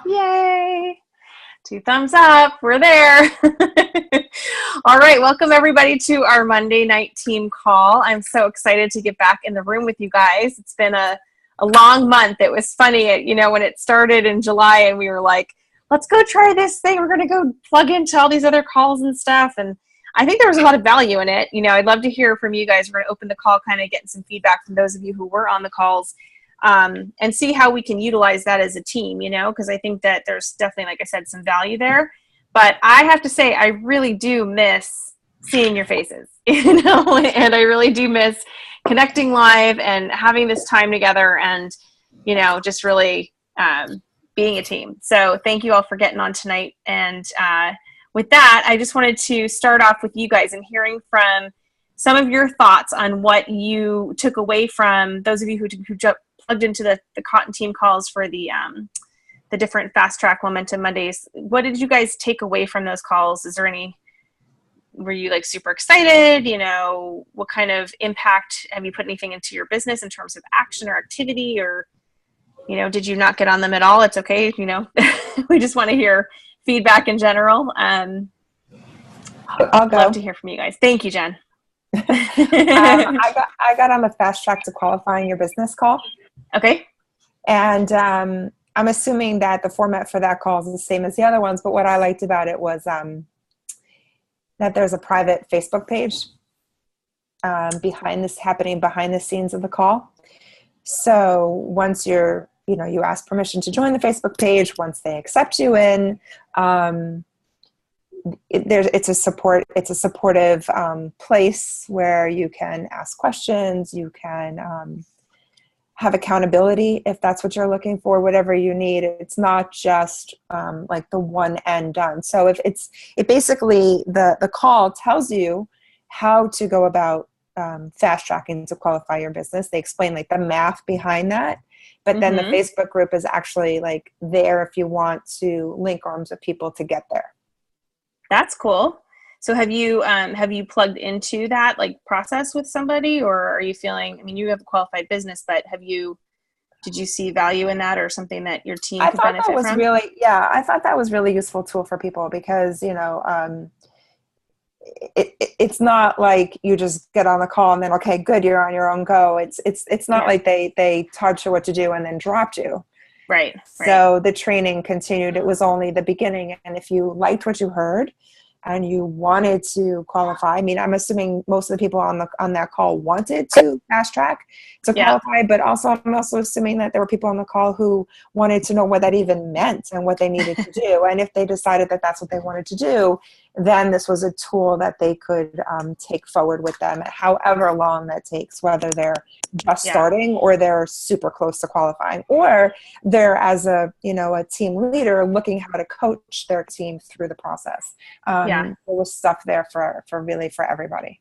Yay! 2 thumbs up. We're there. All right. Welcome everybody to our Monday night team call. I'm so excited to get back in the room with you guys. It's been a long month. It was funny, when it started in July and we were like, let's go try this thing. We're going to go plug into all these other calls and stuff. And I think there was a lot of value in it. I'd love to hear from you guys. We're going to open the call, kind of getting some feedback from those of you who were on the calls. And see how we can utilize that as a team, because I think that there's definitely, like I said, some value there. But I have to say, I really do miss seeing your faces, and I really do miss connecting live and having this time together and, just really being a team. So thank you all for getting on tonight. And with that, I just wanted to start off with you guys and hearing from some of your thoughts on what you took away from those of you who plugged into the Cotton team calls for the different Fast Track Momentum Mondays. What did you guys take away from those calls? Were you like super excited? What kind of impact, have you put anything into your business in terms of action or activity, or, did you not get on them at all? It's okay. We just want to hear feedback in general. I'll go. Love to hear from you guys. Thank you, Jen. I got on the Fast Track to Qualifying Your Business call. Okay. And I'm assuming that the format for that call is the same as the other ones, but what I liked about it was that there's a private Facebook page behind the scenes of the call. So once you ask permission to join the Facebook page, once they accept you in, it's a supportive place where you can ask questions, you can have accountability if that's what you're looking for, whatever you need. It's not just like the one and done. So it basically, the call tells you how to go about fast tracking to qualify your business. They explain like the math behind that, but then the Facebook group is actually like there if you want to link arms with people to get there. That's cool. So have you plugged into that like process with somebody, or are you feeling, you have a qualified business, but did you see value in that or something that your team could benefit from? I thought that was really useful tool for people because, it's not like you just get on the call and then, okay, good, you're on your own go. It's not like they taught you what to do and then dropped you. Right. So the training continued. It was only the beginning. And if you liked what you heard and you wanted to qualify, I'm assuming most of the people on that call wanted to fast track to qualify, but I'm also assuming that there were people on the call who wanted to know what that even meant and what they needed to do. And if they decided that that's what they wanted to do, then this was a tool that they could take forward with them, however long that takes, whether they're just starting or they're super close to qualifying, or they're as a team leader looking how to coach their team through the process. There was stuff there for everybody.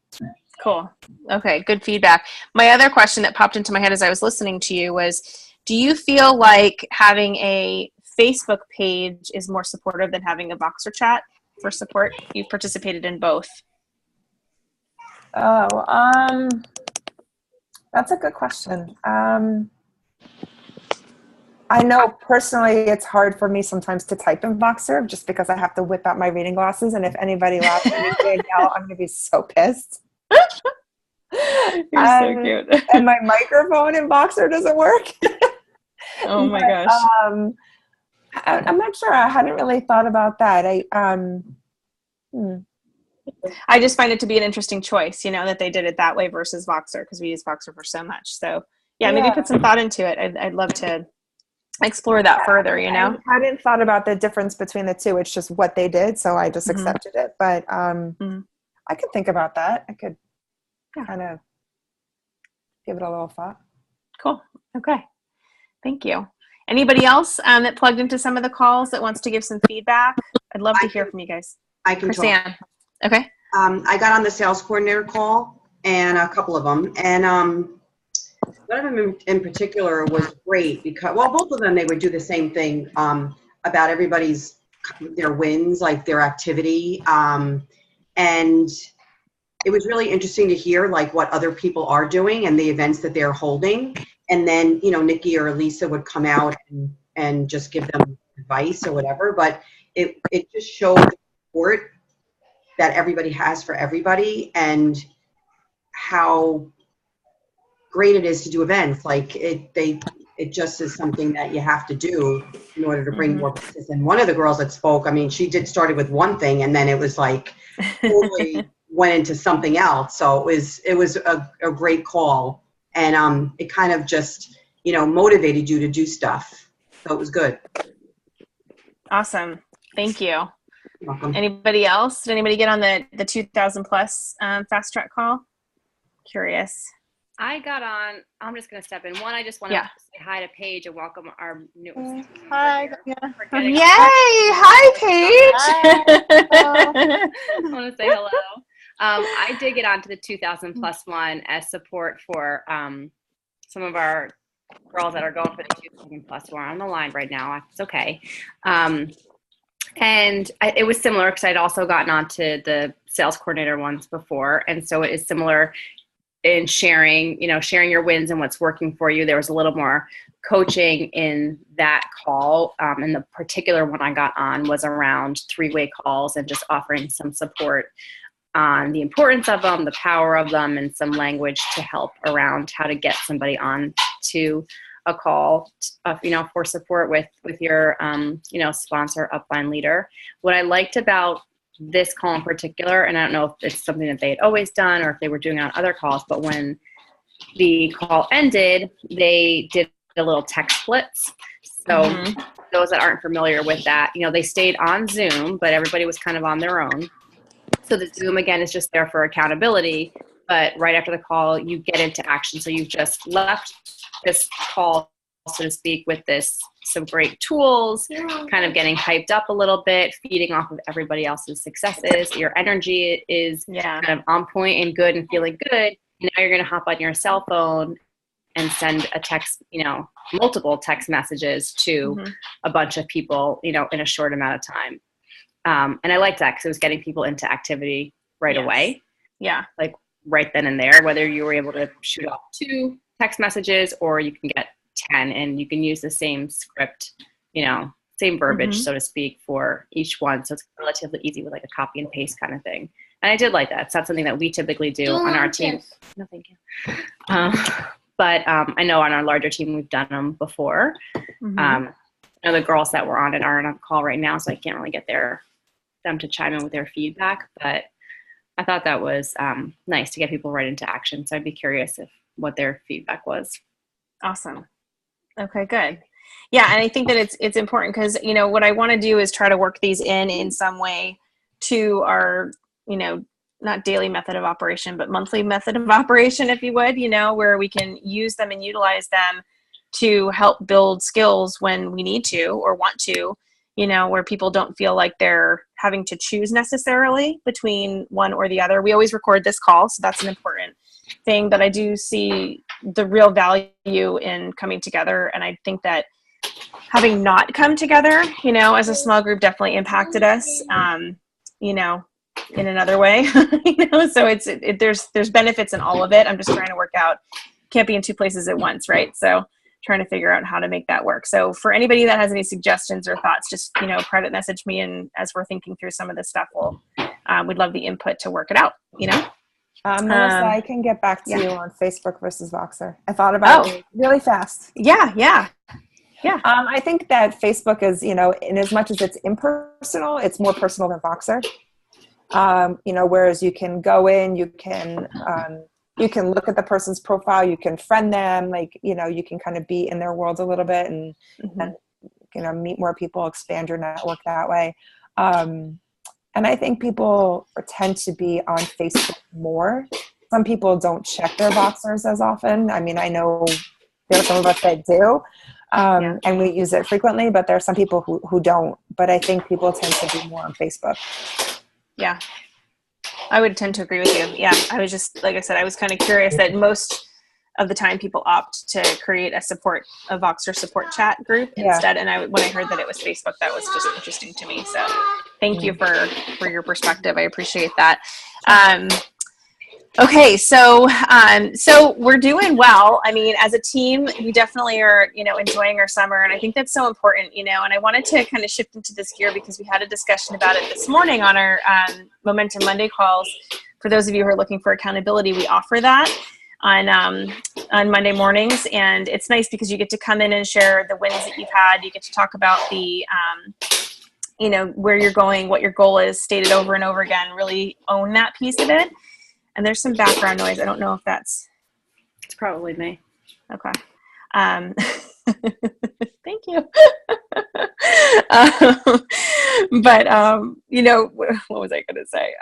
Cool. Okay. Good feedback. My other question that popped into my head as I was listening to you was, do you feel like having a Facebook page is more supportive than having a Voxer chat for support? You've participated in both. That's a good question. I know personally it's hard for me sometimes to type in Voxer just because I have to whip out my reading glasses, and if anybody laughs at me, Danielle, I'm going to be so pissed. You're so cute. And my microphone in Voxer doesn't work. Oh my gosh. I'm not sure. I hadn't really thought about that. I just find it to be an interesting choice, that they did it that way versus Voxer, because we use Voxer for so much. So maybe put some thought into it. I'd love to explore that further, I hadn't thought about the difference between the two. It's just what they did. So I just accepted it. But I could think about that. I could kind of give it a little thought. Cool. Okay. Thank you. Anybody else that plugged into some of the calls that wants to give some feedback? I'd love to hear from you guys. I can talk. Okay. I got on the sales coordinator call and a couple of them, and one of them in particular was great because, both of them, they would do the same thing about their wins, like their activity, and it was really interesting to hear like what other people are doing and the events that they're holding. And then, Nikki or Lisa would come out and just give them advice or whatever, but it just showed the support that everybody has for everybody and how great it is to do events. Like it just is something that you have to do in order to bring more business. And one of the girls that spoke, I mean, she started with one thing and then it was like totally went into something else. So it was a great call, and it kind of just, motivated you to do stuff. So it was good. Awesome. Thank you. You're welcome. Anybody else? Did anybody get on the 2000 plus fast track call? Curious. I got on. I'm just going to step in. One, I just want to say hi to Paige and welcome our new. Hi. Yay! Hi, Paige. I want to say hello. I did get onto the 2000 plus one as support for some of our girls that are going for the 2000 plus one. On the line right now. It's okay. And it was similar because I'd also gotten onto the sales coordinator ones before, and so it is similar in sharing your wins and what's working for you. There was a little more coaching in that call. And the particular one I got on was around 3-way calls and just offering some support on the importance of them, the power of them, and some language to help around how to get somebody on to a call, for support with your, sponsor, upline leader. What I liked about this call in particular, and I don't know if it's something that they had always done or if they were doing it on other calls, but when the call ended, they did a little text blitz. So those that aren't familiar with that, they stayed on Zoom, but everybody was kind of on their own. So the Zoom, again, is just there for accountability, but right after the call, you get into action. So you've just left this call, so to speak, with some great tools, kind of getting hyped up a little bit, feeding off of everybody else's successes. Your energy is kind of on point and good and feeling good. Now you're going to hop on your cell phone and send a text, multiple text messages to a bunch of people, in a short amount of time. And I liked that because it was getting people into activity right away. Yeah. Like right then and there, whether you were able to shoot off 2 text messages or you can get 10, and you can use the same script, same verbiage, so to speak, for each one. So it's relatively easy with like a copy and paste kind of thing. And I did like that. It's not something that we typically do on our team. No, thank you. But I know on our larger team, we've done them before. The girls that were on it aren't on the call right now, so I can't really get them to chime in with their feedback. But I thought that was nice to get people right into action. So I'd be curious what their feedback was. Awesome. Okay, good. Yeah, and I think that it's important because, what I want to do is try to work these in some way to our, not daily method of operation, but monthly method of operation, if you would, where we can use them and utilize them to help build skills when we need to or want to, where people don't feel like they're having to choose necessarily between one or the other. We always record this call, so that's an important thing, but I do see the real value in coming together. And I think that having not come together, as a small group definitely impacted us, in another way, so there's benefits in all of it. I'm just trying to work out, can't be in 2 places at once. Right. So trying to figure out how to make that work. So for anybody that has any suggestions or thoughts, just, private message me. And as we're thinking through some of this stuff, we'd love the input to work it out, Melissa, I can get back to you on Facebook versus Voxer. I thought about it really fast. Yeah. I think that Facebook is, in as much as it's impersonal, it's more personal than Voxer. Whereas you can go in, you can look at the person's profile, you can friend them, you can kind of be in their world a little bit and meet more people, expand your network that way. And I think people tend to be on Facebook more. Some people don't check their Voxers as often. I mean, I know there are some of us that do, and we use it frequently, but there are some people who don't. But I think people tend to be more on Facebook. Yeah, I would tend to agree with you. Yeah, I was just, like I said, I was kind of curious that most of the time people opt to create a Voxer support chat group instead. And when I heard that it was Facebook, that was just interesting to me. So thank you for your perspective. I appreciate that. Okay, so we're doing well. I mean, as a team, we definitely are, enjoying our summer, and I think that's so important, and I wanted to kind of shift into this gear because we had a discussion about it this morning on our Momentum Monday calls. For those of you who are looking for accountability, we offer that on Monday mornings, and it's nice because you get to come in and share the wins that you've had. You get to talk about the where you're going, what your goal is, stated over and over again. Really own that piece of it. And there's some background noise. I don't know if that's... It's probably me. Okay. Thank you. What was I going to say?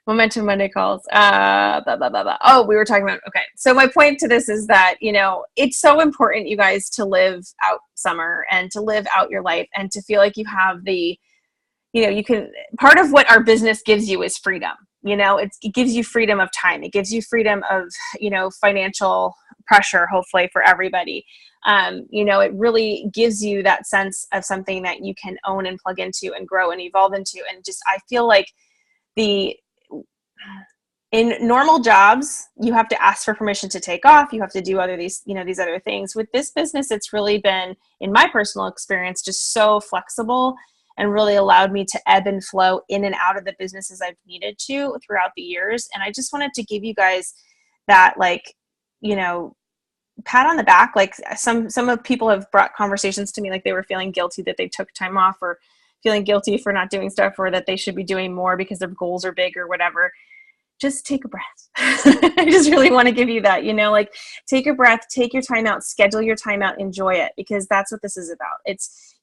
Momentum Monday calls. Blah, blah, blah, blah. Oh, we were talking about... Okay. So my point to this is that, it's so important, you guys, to live out summer and to live out your life and to feel like you have the... you can... Part of what our business gives you is freedom. It gives you freedom of time. It gives you freedom of, financial pressure, hopefully for everybody. It really gives you that sense of something that you can own and plug into and grow and evolve into. And just, I feel like in normal jobs, you have to ask for permission to take off. You have to do these other things. With this business, it's really been, in my personal experience, just so flexible and really allowed me to ebb and flow in and out of the business as I've needed to throughout the years. And I just wanted to give you guys that, pat on the back. Like some of people have brought conversations to me, like they were feeling guilty that they took time off, or feeling guilty for not doing stuff, or that they should be doing more because their goals are big or whatever. Just take a breath. I just really want to give you that, take a breath, take your time out, schedule your time out, enjoy it, because that's what this is about.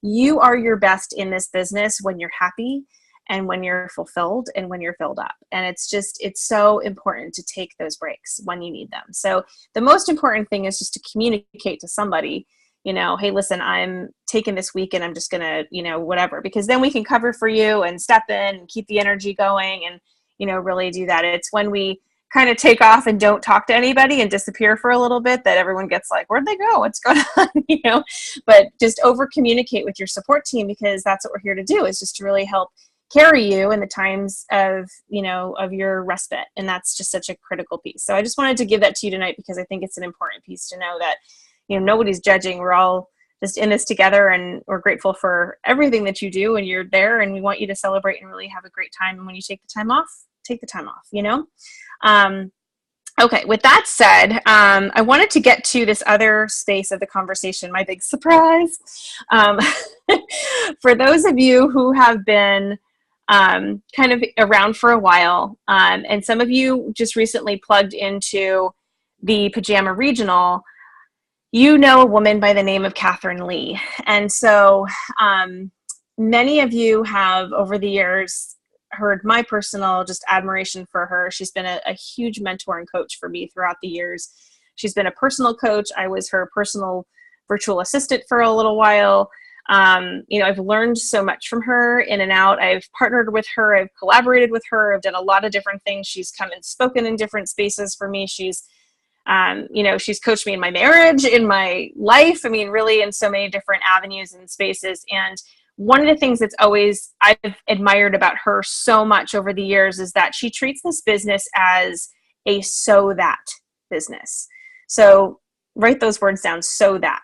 You are your best in this business when you're happy and when you're fulfilled and when you're filled up. And it's so important to take those breaks when you need them. So the most important thing is just to communicate to somebody, hey, listen, I'm taking this week and I'm just going to, whatever, because then we can cover for you and step in and keep the energy going and, really do that. It's when we kind of take off and don't talk to anybody and disappear for a little bit that everyone gets like, where'd they go? What's going on? But just over communicate with your support team, because that's what we're here to do, is just to really help carry you in the times of, of your respite. And that's just such a critical piece. So I just wanted to give that to you tonight, because I think it's an important piece to know that, nobody's judging. We're all just in this together, and we're grateful for everything that you do, and you're there, and we want you to celebrate and really have a great time. And when you take the time off, take the time off, Okay, with that said, I wanted to get to this other space of the conversation, my big surprise. For those of you who have been kind of around for a while, and some of you just recently plugged into the Pajama Regional, a woman by the name of Catherine Lee. And so many of you have, over the years, heard my personal just admiration for her. She's been a huge mentor and coach for me throughout the years. She's been a personal coach. I was her personal virtual assistant for a little while. I've learned so much from her in and out. I've partnered with her. I've collaborated with her. I've done a lot of different things. She's come and spoken in different spaces for me. She's coached me in my marriage, in my life. I mean, really in so many different avenues and spaces. And one of the things that's always I've admired about her so much over the years is that she treats this business as a so that business. So write those words down, so that,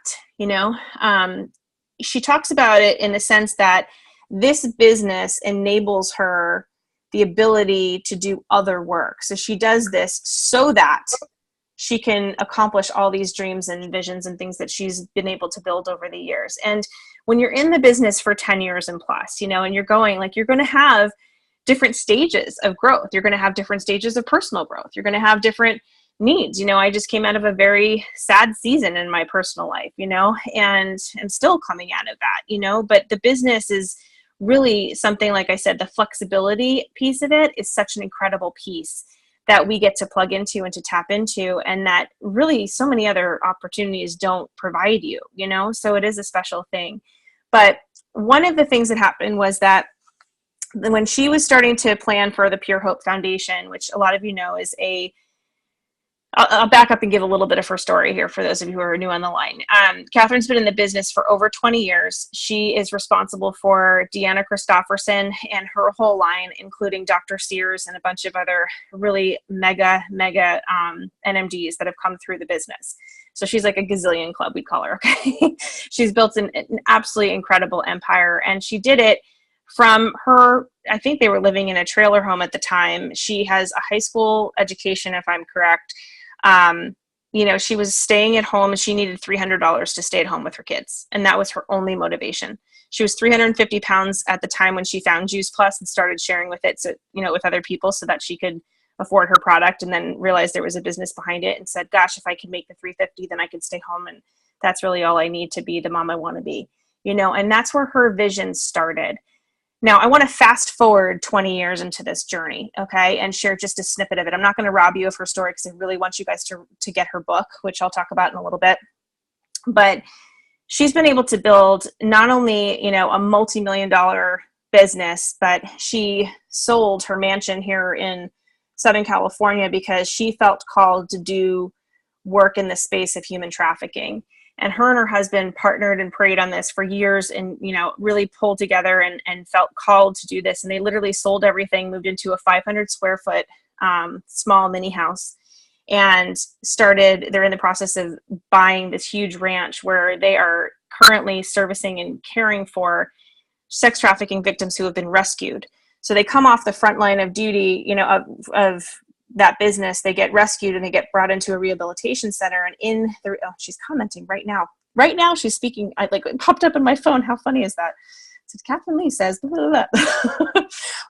she talks about it in the sense that this business enables her the ability to do other work. So she does this so that she can accomplish all these dreams and visions and things that she's been able to build over the years. And when you're in the business for 10 years and plus, and you're going, you're going to have different stages of growth. You're going to have different stages of personal growth. You're going to have different needs. I just came out of a very sad season in my personal life, and I'm still coming out of that, but the business is really something, like I said, the flexibility piece of it is such an incredible piece that we get to plug into and to tap into, and that really so many other opportunities don't provide you, so it is a special thing. But one of the things that happened was that when she was starting to plan for the Pure Hope Foundation, which a lot of you know is a I'll back up and give a little bit of her story here for those of you who are new on the line. Catherine's been in the business for over 20 years. She is responsible for Deanna Christofferson and her whole line, including Dr. Sears and a bunch of other really mega NMDs that have come through the business. So she's like a gazillion club, we'd call her. Okay, she's built an absolutely incredible empire, and she did it from her, I think they were living in a trailer home at the time. She has a high school education, if I'm correct. She was staying at home and she needed $300 to stay at home with her kids. And that was her only motivation. She was 350 pounds at the time when she found Juice Plus and started sharing with it, so, with other people so that she could afford her product, and then realized there was a business behind it and said, gosh, if I can make the 350, then I can stay home. And that's really all I need to be the mom I want to be, and that's where her vision started. Now, I want to fast forward 20 years into this journey, okay, and share just a snippet of it. I'm not going to rob you of her story because I really want you guys to get her book, which I'll talk about in a little bit. But she's been able to build not only, a multi-million-dollar business, but she sold her mansion here in Southern California because she felt called to do work in the space of human trafficking. And her husband partnered and prayed on this for years and, really pulled together and felt called to do this. And they literally sold everything, moved into a 500 square foot small mini house, and they're in the process of buying this huge ranch where they are currently servicing and caring for sex trafficking victims who have been rescued. So they come off the front line of duty, of that business, they get rescued and they get brought into a rehabilitation center. And she's commenting right now she's speaking. It popped up on my phone. How funny is that? So Catherine Lee says, blah, blah, blah.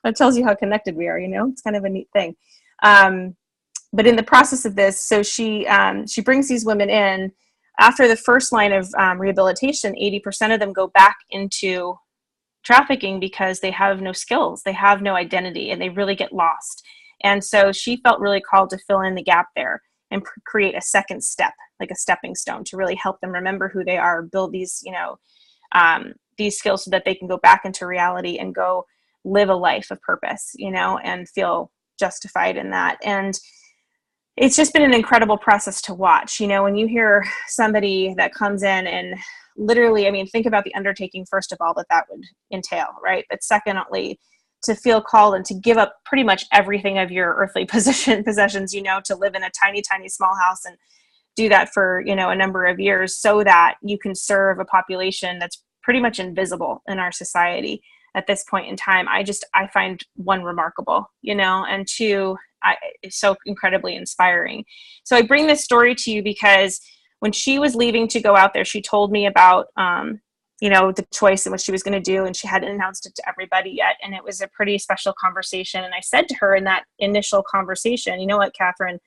That tells you how connected we are, it's kind of a neat thing. But in the process of this, so she brings these women in. After the first line of rehabilitation, 80% of them go back into trafficking because they have no skills, they have no identity, and they really get lost. And so she felt really called to fill in the gap there and create a second step, like a stepping stone, to really help them remember who they are, build these, these skills so that they can go back into reality and go live a life of purpose, and feel justified in that. And it's just been an incredible process to watch. When you hear somebody that comes in and literally, think about the undertaking, first of all, that would entail, right? But secondly, to feel called and to give up pretty much everything of your earthly possessions, to live in a tiny, tiny small house and do that for, a number of years so that you can serve a population that's pretty much invisible in our society at this point in time. I find one, remarkable, and two, it's so incredibly inspiring. So I bring this story to you because when she was leaving to go out there, she told me about, the choice and what she was going to do. And she hadn't announced it to everybody yet. And it was a pretty special conversation. And I said to her in that initial conversation, you know what, Catherine,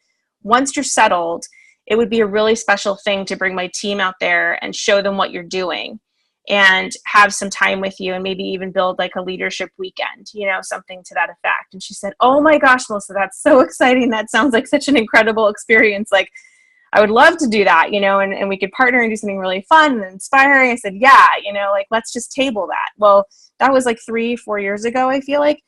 once you're settled, it would be a really special thing to bring my team out there and show them what you're doing and have some time with you and maybe even build like a leadership weekend, something to that effect. And she said, oh my gosh, Melissa, that's so exciting. That sounds like such an incredible experience. Like, I would love to do that, and we could partner and do something really fun and inspiring. I said, yeah, let's just table that. Well, that was like 3-4 years ago, I feel like.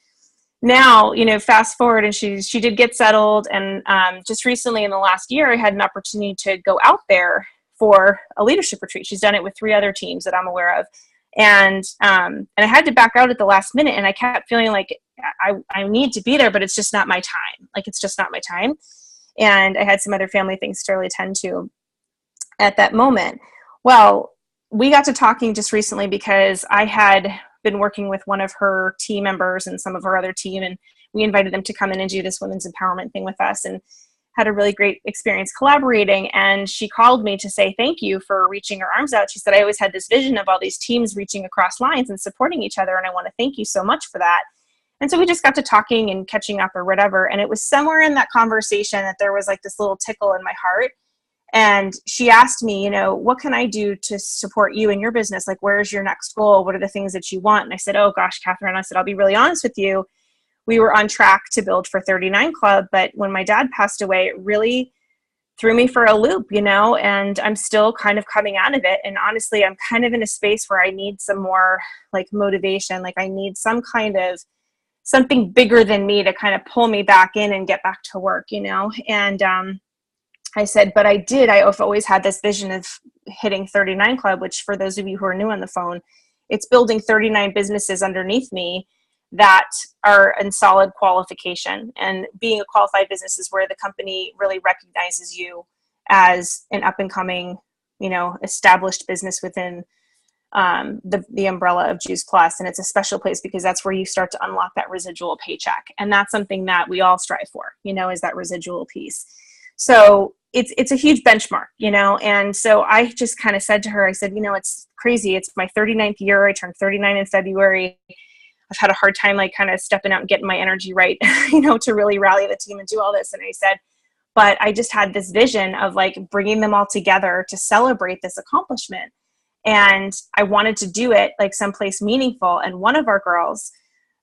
Now, fast forward, and she did get settled. And just recently in the last year, I had an opportunity to go out there for a leadership retreat. She's done it with 3 other teams that I'm aware of. And I had to back out at the last minute, and I kept feeling like I need to be there, but it's just not my time. Like, it's just not my time. And I had some other family things to really attend to at that moment. Well, we got to talking just recently because I had been working with one of her team members and some of her other team, and we invited them to come in and do this women's empowerment thing with us, and had a really great experience collaborating. And she called me to say thank you for reaching her arms out. She said, I always had this vision of all these teams reaching across lines and supporting each other, and I want to thank you so much for that. And so we just got to talking and catching up or whatever. And it was somewhere in that conversation that there was like this little tickle in my heart. And she asked me, what can I do to support you in your business? Like, where's your next goal? What are the things that you want? And I said, oh gosh, Catherine, I said, I'll be really honest with you. We were on track to build for 39 Club. But when my dad passed away, it really threw me for a loop, and I'm still kind of coming out of it. And honestly, I'm kind of in a space where I need some more like motivation. Like, I need some kind of something bigger than me to kind of pull me back in and get back to work, And I said, but I've always had this vision of hitting 39 Club, which for those of you who are new on the phone, it's building 39 businesses underneath me that are in solid qualification. And being a qualified business is where the company really recognizes you as an up and coming, established business within the umbrella of Juice Plus. And it's a special place because that's where you start to unlock that residual paycheck. And that's something that we all strive for, is that residual piece. So it's a huge benchmark, and so I just kind of said to her, I said, it's crazy. It's my 39th year. I turned 39 in February. I've had a hard time, like, kind of stepping out and getting my energy right, to really rally the team and do all this. And I said, but I just had this vision of, like, bringing them all together to celebrate this accomplishment. And I wanted to do it like someplace meaningful. And one of our girls,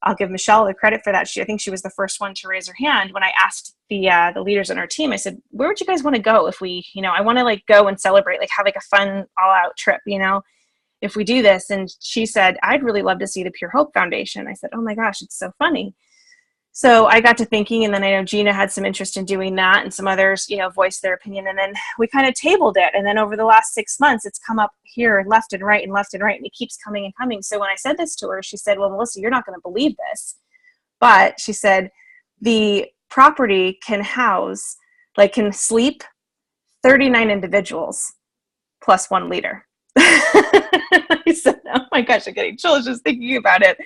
I'll give Michelle the credit for that. I think she was the first one to raise her hand when I asked the leaders on our team. I said, where would you guys want to go if we, I want to, like, go and celebrate, like, have, like, a fun all out trip, if we do this. And she said, I'd really love to see the Pure Hope Foundation. I said, oh my gosh, it's so funny. So I got to thinking, and then I know Gina had some interest in doing that, and some others, voiced their opinion. And then we kind of tabled it. And then over the last 6 months, it's come up here left and right and left and right. And it keeps coming and coming. So when I said this to her, she said, well, Melissa, you're not going to believe this. But she said, the property can sleep 39 individuals plus one leader. I said, oh my gosh, I'm getting chills just thinking about it.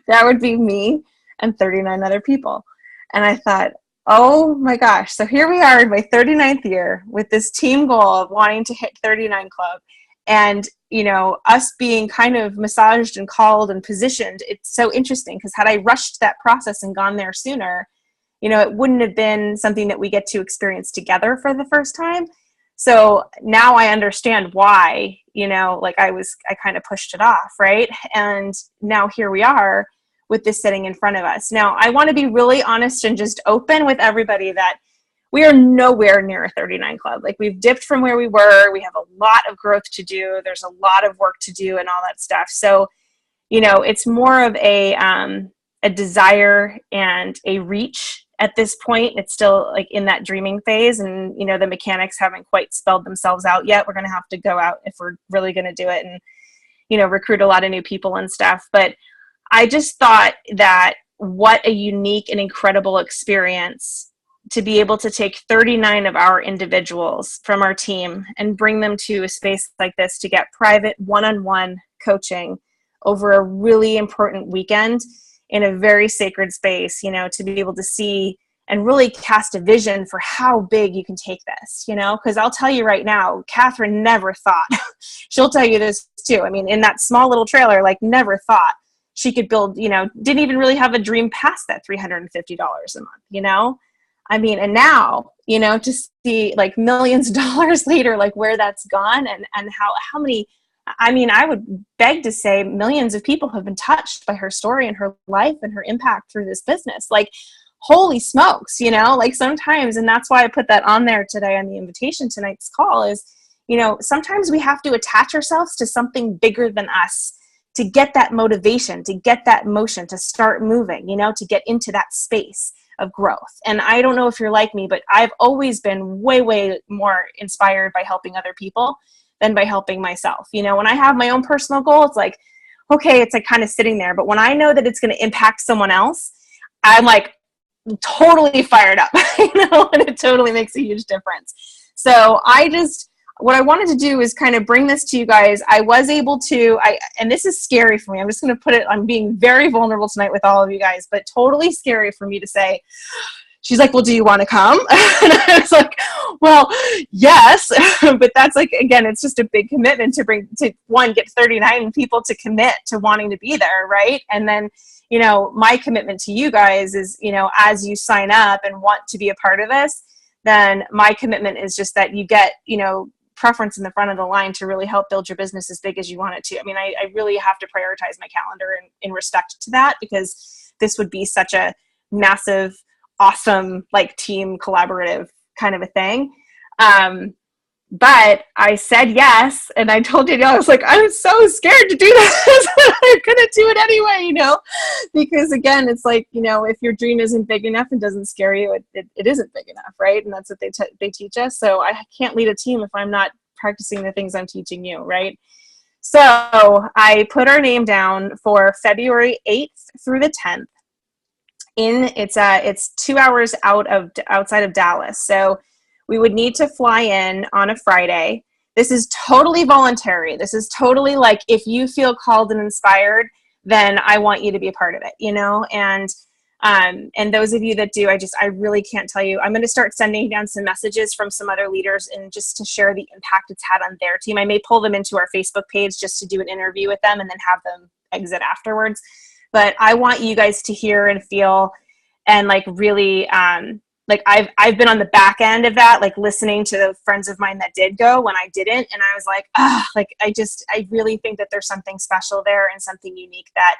That would be me and 39 other people. And I thought, oh my gosh. So here we are in my 39th year with this team goal of wanting to hit 39 Club. And, us being kind of massaged and called and positioned, it's so interesting because had I rushed that process and gone there sooner, it wouldn't have been something that we get to experience together for the first time. So now I understand why, I kind of pushed it off, right? And now here we are with this sitting in front of us. Now, I want to be really honest and just open with everybody that we are nowhere near a 39 Club. Like, we've dipped from where we were. We have a lot of growth to do. There's a lot of work to do and all that stuff. So, it's more of a desire and a reach at this point. It's still, like, in that dreaming phase, and, the mechanics haven't quite spelled themselves out yet. We're going to have to go out if we're really going to do it and, recruit a lot of new people and stuff. But I just thought that what a unique and incredible experience to be able to take 39 of our individuals from our team and bring them to a space like this to get private one-on-one coaching over a really important weekend in a very sacred space, to be able to see and really cast a vision for how big you can take this, because I'll tell you right now, Catherine never thought, she'll tell you this too. I mean, in that small little trailer, like, never thought she could build, didn't even really have a dream past that $350 a month, I mean, and now, to see, like, millions of dollars later, like, where that's gone and how many, I mean, I would beg to say millions of people have been touched by her story and her life and her impact through this business. Like, holy smokes, like, sometimes, and that's why I put that on there today on the invitation tonight's call is, sometimes we have to attach ourselves to something bigger than us to get that motivation, to get that motion, to start moving, to get into that space of growth. And I don't know if you're like me, but I've always been way, way more inspired by helping other people than by helping myself. When I have my own personal goal, it's like, okay, it's like kind of sitting there. But when I know that it's going to impact someone else, I'm like totally fired up, and it totally makes a huge difference. So what I wanted to do is kind of bring this to you guys. I was able to, and this is scary for me. I'm just going to put it, I'm being very vulnerable tonight with all of you guys, but totally scary for me to say, she's like, well, do you want to come? And I was like, well, yes. But that's, like, again, it's just a big commitment to get 39 people to commit to wanting to be there. Right. And then, my commitment to you guys is, as you sign up and want to be a part of this, then my commitment is just that you get, preference in the front of the line to really help build your business as big as you want it to. I mean, I really have to prioritize my calendar in respect to that, because this would be such a massive, awesome, like, team collaborative kind of a thing. But I said yes, and I told Danielle, I was like, I'm so scared to do this. I'm going to to do it anyway, you know, because again, it's like, you know, if your dream isn't big enough and doesn't scare you, it isn't big enough. Right. And that's what they teach us. So I can't lead a team if I'm not practicing the things I'm teaching you. Right. So I put our name down for February 8th through the 10th. It's 2 hours outside of Dallas. So we would need to fly in on a Friday. This is totally voluntary. This is totally like, if you feel called and inspired, then I want you to be a part of it, you know? And those of you that do, I really can't tell you. I'm going to start sending down some messages from some other leaders and just to share the impact it's had on their team. I may pull them into our Facebook page just to do an interview with them and then have them exit afterwards. But I want you guys to hear and feel and like really, like I've been on the back end of that, like listening to the friends of mine that did go when I didn't. And I was like, like, I really think that there's something special there and something unique that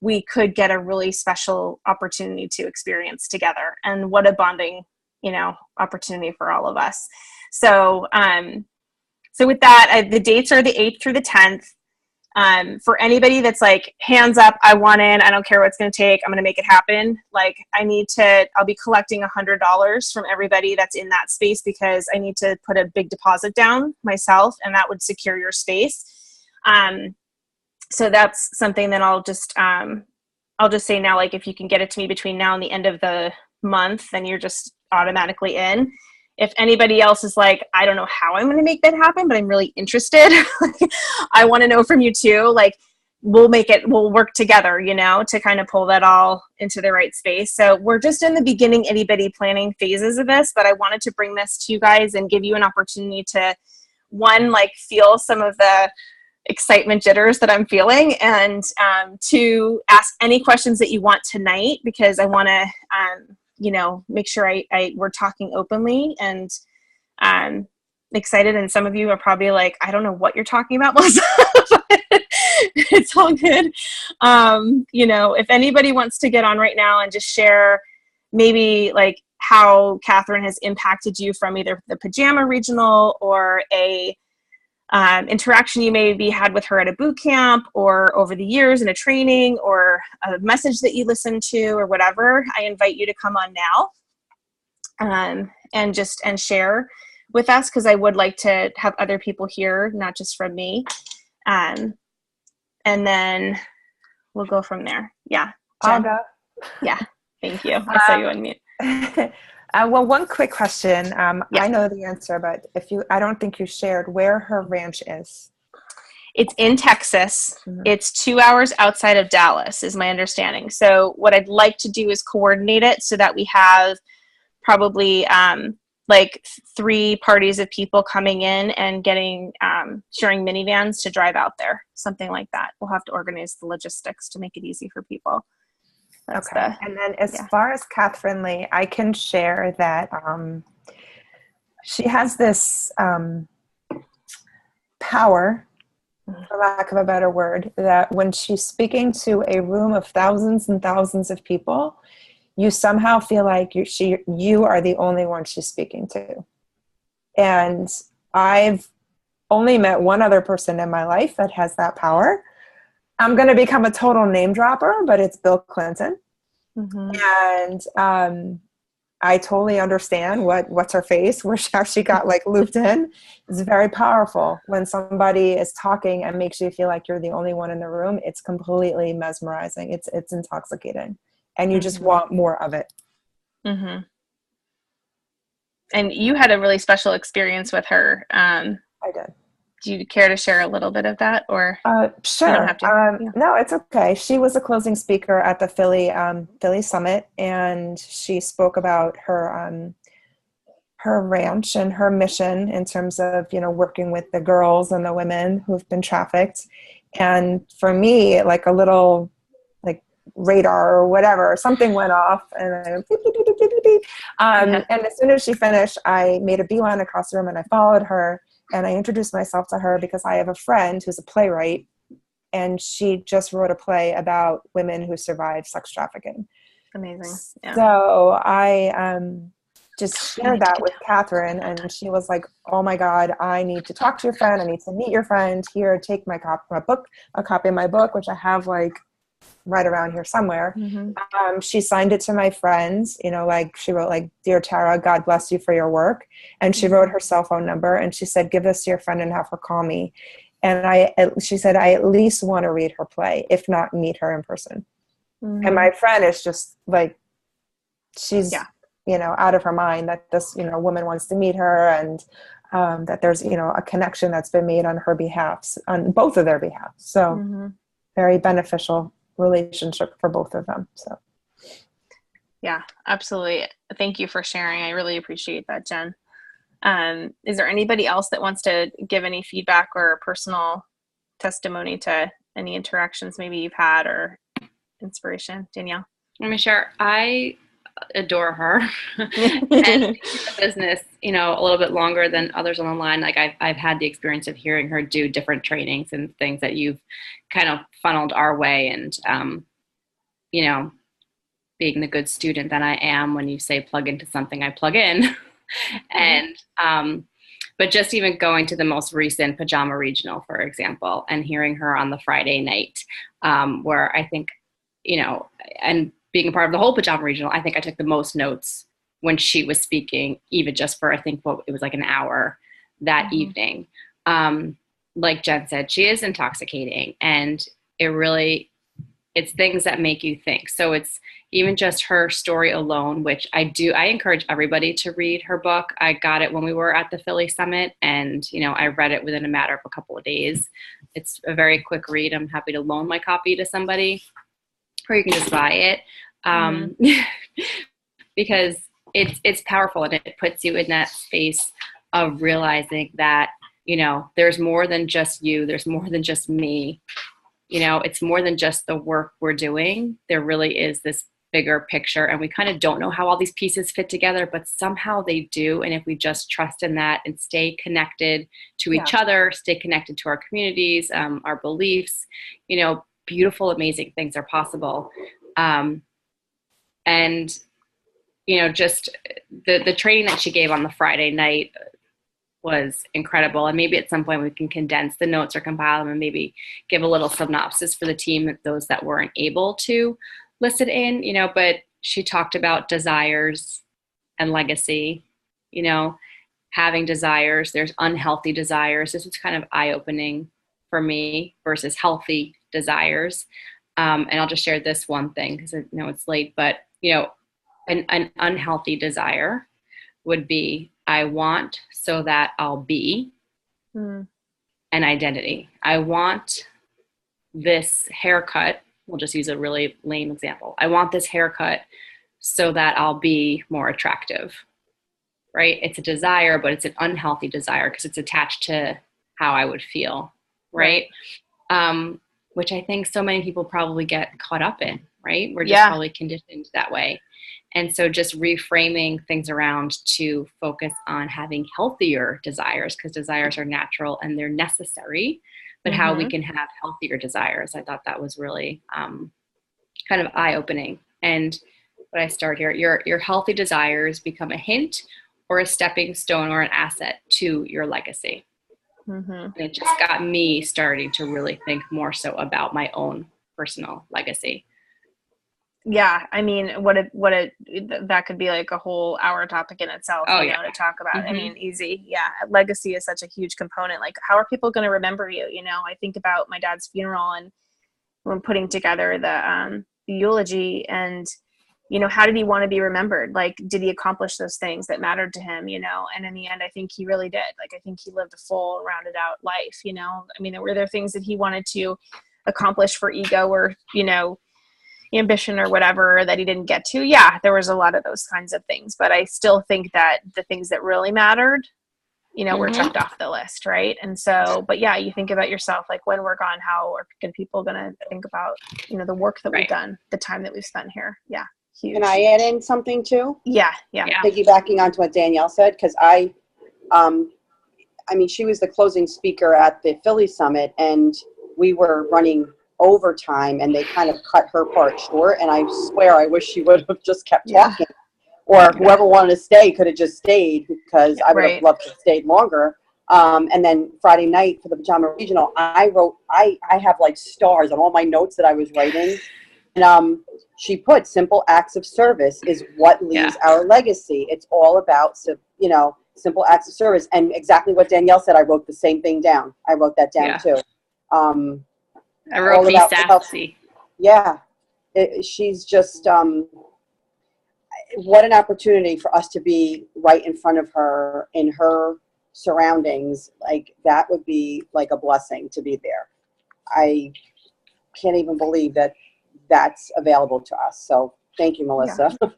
we could get a really special opportunity to experience together. And what a bonding, you know, opportunity for all of us. So, so with that, the dates are the 8th through the 10th. For anybody that's like, hands up, I want in, I don't care what it's going to take, I'm going to make it happen. Like I'll be collecting $100 from everybody that's in that space because I need to put a big deposit down myself and that would secure your space. So that's something that I'll just say now, like if you can get it to me between now and the end of the month, then you're just automatically in. If anybody else is like, I don't know how I'm going to make that happen, but I'm really interested. I want to know from you too. Like we'll work together, you know, to kind of pull that all into the right space. So we're just in the beginning, itty bitty planning phases of this, but I wanted to bring this to you guys and give you an opportunity to like feel some of the excitement jitters that I'm feeling and to ask any questions that you want tonight, because I want to, you know, make sure we're talking openly and excited. And some of you are probably like, I don't know what you're talking about, Melissa, but it's all good. You know, if anybody wants to get on right now and just share maybe like how Catherine has impacted you from either the pajama regional or a interaction you maybe had with her at a boot camp or over the years in a training or a message that you listened to or whatever, I invite you to come on now and share with us, because I would like to have other people hear, not just from me. And then we'll go from there. Yeah. I'll go. Yeah. Thank you. I saw you on mute. Well, one quick question. Yeah. I know the answer, but I don't think you shared where her ranch is. It's in Texas. Mm-hmm. It's 2 hours outside of Dallas, is my understanding. So what I'd like to do is coordinate it so that we have probably like 3 parties of people coming in and getting sharing minivans to drive out there, something like that. We'll have to organize the logistics to make it easy for people. That's okay. And then as far as Catherine Lee, I can share that she has this power, for lack of a better word, that when she's speaking to a room of thousands and thousands of people, you somehow feel like you are the only one she's speaking to. And I've only met one other person in my life that has that power. I'm going to become a total name dropper, but it's Bill Clinton. Mm-hmm. And I totally understand what's her face, how she got like looped in. It's very powerful when somebody is talking and makes you feel like you're the only one in the room. It's completely mesmerizing. It's intoxicating, and you just want more of it. Mm-hmm. And you had a really special experience with her. I did. Do you care to share a little bit of that, or? Sure. You don't have to. Yeah. No, it's okay. She was a closing speaker at the Philly Summit, and she spoke about her ranch and her mission in terms of, you know, working with the girls and the women who've been trafficked. And for me, like a little like radar or whatever, something went off, and I went beep, beep, beep, beep, beep, beep. And as soon as she finished, I made a beeline across the room and I followed her. And I introduced myself to her because I have a friend who's a playwright, and she just wrote a play about women who survive sex trafficking. Amazing. Yeah. So I just shared that with Catherine, and she was like, oh my God, I need to talk to your friend. I need to meet your friend. Here, take my copy of my book, which I have like right around here somewhere. Mm-hmm. She signed it to my friends, you know, like she wrote like, "Dear Tara, God bless you for your work." And she wrote her cell phone number and she said, "Give this to your friend and have her call me." And she said, "I at least want to read her play, if not meet her in person." Mm-hmm. And my friend is just like, she's, you know, out of her mind that this, you know, woman wants to meet her, and that there's, you know, a connection that's been made on her behalf, on both of their behalf. So very beneficial relationship for both of them. So yeah, absolutely. Thank you for sharing. I really appreciate that, Jen. Is there anybody else that wants to give any feedback or personal testimony to any interactions maybe you've had or inspiration? Danielle? Let me share. I adore her and the business, you know, a little bit longer than others on the line. Like I've had the experience of hearing her do different trainings and things that you've kind of funneled our way. And, you know, being the good student that I am, when you say plug into something, I plug in. And, but just even going to the most recent Pajama Regional, for example, and hearing her on the Friday night, where I think, you know, and being a part of the whole Pajama Regional, I think I took the most notes when she was speaking, even just for, I think it was like an hour that evening. Like Jen said, she is intoxicating, and it's things that make you think. So it's even just her story alone, which I encourage everybody to read her book. I got it when we were at the Philly Summit, and, you know, I read it within a matter of a couple of days. It's a very quick read. I'm happy to loan my copy to somebody, or you can just buy it. Because it's powerful, and it puts you in that space of realizing that, you know, there's more than just you, there's more than just me, you know, it's more than just the work we're doing. There really is this bigger picture, and we kind of don't know how all these pieces fit together, but somehow they do. And if we just trust in that and stay connected to each other, stay connected to our communities, our beliefs, you know, beautiful, amazing things are possible. And, you know, just the training that she gave on the Friday night was incredible. And maybe at some point we can condense the notes or compile them and maybe give a little synopsis for the team, those that weren't able to listen in, you know. But she talked about desires and legacy, you know, having desires. There's unhealthy desires. This was kind of eye-opening for me versus healthy desires. And I'll just share this one thing because I know it's late, but, you know, an unhealthy desire would be, I want so that I'll be an identity. I want this haircut. We'll just use a really lame example. I want this haircut so that I'll be more attractive, right? It's a desire, but it's an unhealthy desire because it's attached to how I would feel, right? Which I think so many people probably get caught up in, right? We're just probably conditioned that way. And so just reframing things around to focus on having healthier desires, because desires are natural and they're necessary, but how we can have healthier desires. I thought that was really kind of eye-opening. And what I start here, your healthy desires become a hint or a stepping stone or an asset to your legacy. And it just got me starting to really think more so about my own personal legacy. Yeah, I mean, that could be like a whole hour topic in itself, you know, to talk about. I mean, easy. Yeah. Legacy is such a huge component. Like, how are people going to remember you? You know, I think about my dad's funeral and when putting together the eulogy, and, you know, how did he want to be remembered? Like, did he accomplish those things that mattered to him, you know? And in the end, I think he really did. Like, I think he lived a full, rounded out life, you know? I mean, were there things that he wanted to accomplish for ego or, you know, ambition or whatever that he didn't get to? Yeah, there was a lot of those kinds of things, but I still think that the things that really mattered, you know, were checked off the list, right? And so, but yeah, you think about yourself, like, when we're gone, how are people going to think about, you know, the work that we've done, the time that we've spent here? Yeah, huge. Can I add in something too? Yeah. Piggybacking onto what Danielle said, because I mean, she was the closing speaker at the Philly Summit, and we were running overtime, and they kind of cut her part short. And I swear, I wish she would have just kept talking, or whoever wanted to stay could have just stayed, because I would have loved to have stayed longer. And then Friday night for the pajama regional, I have like stars on all my notes that I was writing. And she put simple acts of service is what leaves our legacy. It's all about, simple acts of service. And exactly what Danielle said, I wrote the same thing down. I wrote that down too. I wrote be sassy. Yeah. She's just, what an opportunity for us to be right in front of her in her surroundings. Like that would be like a blessing to be there. I can't even believe that that's available to us. So thank you, Melissa. Yeah.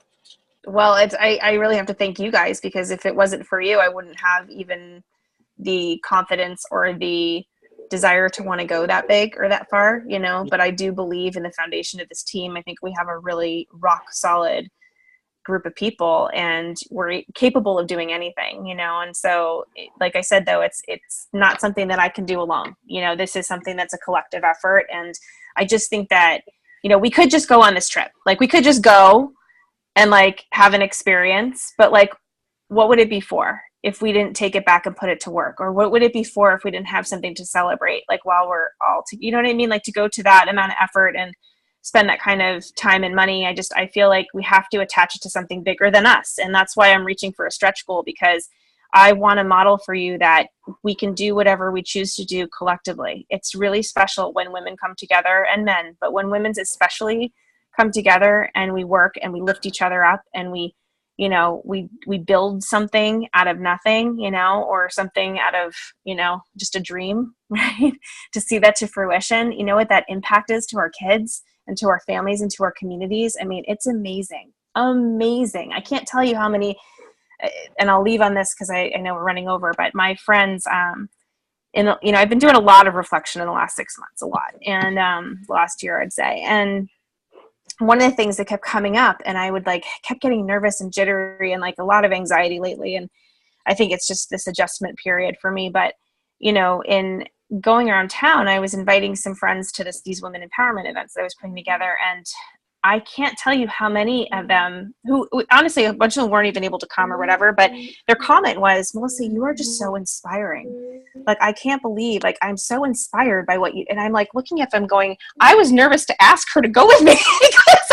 Well, I really have to thank you guys, because if it wasn't for you, I wouldn't have even the confidence or the desire to want to go that big or that far, but I do believe in the foundation of this team. I think we have a really rock solid group of people, and we're capable of doing anything, and so like I said, though, it's not something that I can do alone. This is something that's a collective effort, and I just think that we could just go on this trip, like we could just go and like have an experience, but like what would it be for if we didn't take it back and put it to work? Or what would it be for if we didn't have something to celebrate, like while we're all you know what I mean, like to go to that amount of effort and spend that kind of time and money. I feel like we have to attach it to something bigger than us. And that's why I'm reaching for a stretch goal, because I want to model for you that we can do whatever we choose to do collectively. It's really special when women come together, and men, but when women's especially come together and we work and we lift each other up, and we build something out of nothing, or something out of, just a dream, right? To see that to fruition, what that impact is to our kids and to our families and to our communities. I mean, it's amazing. Amazing. I can't tell you how many, and I'll leave on this because I know we're running over, but my friends, I've been doing a lot of reflection in the last 6 months, a lot. And last year, I'd say. And one of the things that kept coming up, and I would kept getting nervous and jittery and a lot of anxiety lately. And I think it's just this adjustment period for me. But, in going around town, I was inviting some friends to these women empowerment events that I was putting together. And I can't tell you how many of them who honestly, a bunch of them weren't even able to come or whatever, but their comment was, Melissa, you are just so inspiring. I can't believe, I'm so inspired by what you, and I'm looking at them going, I was nervous to ask her to go with me because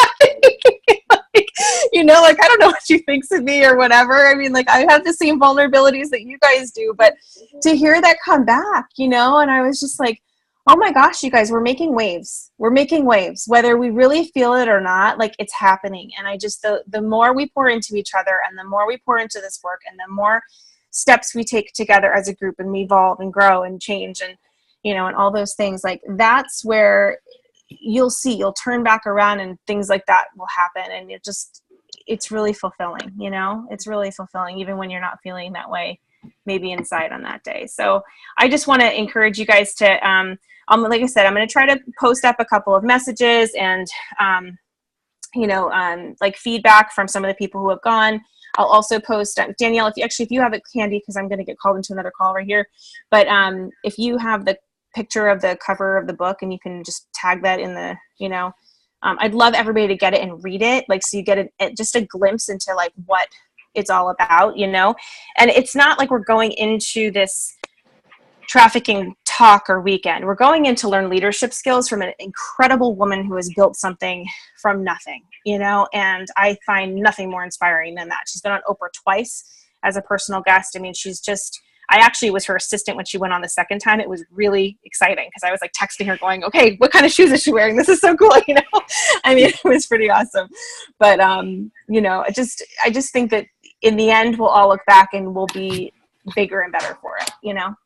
I don't know what she thinks of me or whatever. I mean, I have the same vulnerabilities that you guys do, but to hear that come back, and I was just like, oh my gosh, you guys, we're making waves. We're making waves, whether we really feel it or not, it's happening. And I just, the more we pour into each other and the more we pour into this work and the more steps we take together as a group and we evolve and grow and change and, and all those things, that's where you'll you'll turn back around and things like that will happen. And it's really fulfilling, it's really fulfilling, even when you're not feeling that way, maybe inside on that day. So I just want to encourage you guys to, like I said, I'm going to try to post up a couple of messages and, feedback from some of the people who have gone. I'll also post, Danielle, if you have it handy, because I'm going to get called into another call right here. But if you have the picture of the cover of the book and you can just tag that in the, I'd love everybody to get it and read it. So you get just a glimpse into what it's all about, and it's not like we're going into this trafficking talk or weekend. We're going in to learn leadership skills from an incredible woman who has built something from nothing, and I find nothing more inspiring than that. She's been on Oprah twice as a personal guest. I mean, I actually was her assistant when she went on the second time. It was really exciting because I was texting her going, okay, what kind of shoes is she wearing? This is so cool. I mean, it was pretty awesome. But, I just think that in the end, we'll all look back and we'll be bigger and better for it,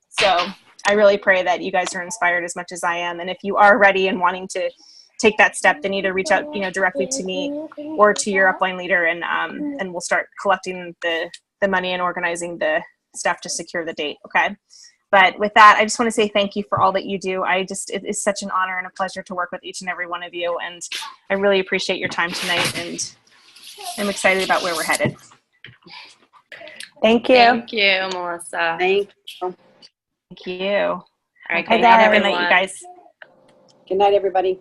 So I really pray that you guys are inspired as much as I am. And if you are ready and wanting to take that step, then either reach out, directly to me or to your upline leader, and we'll start collecting the money and organizing the stuff to secure the date. Okay. But with that, I just want to say thank you for all that you do. It is such an honor and a pleasure to work with each and every one of you. And I really appreciate your time tonight, and I'm excited about where we're headed. Thank you. Thank you, Melissa. Thank you. Thank you. All right. Good Good night, night, everyone. you guys. Good night, everybody.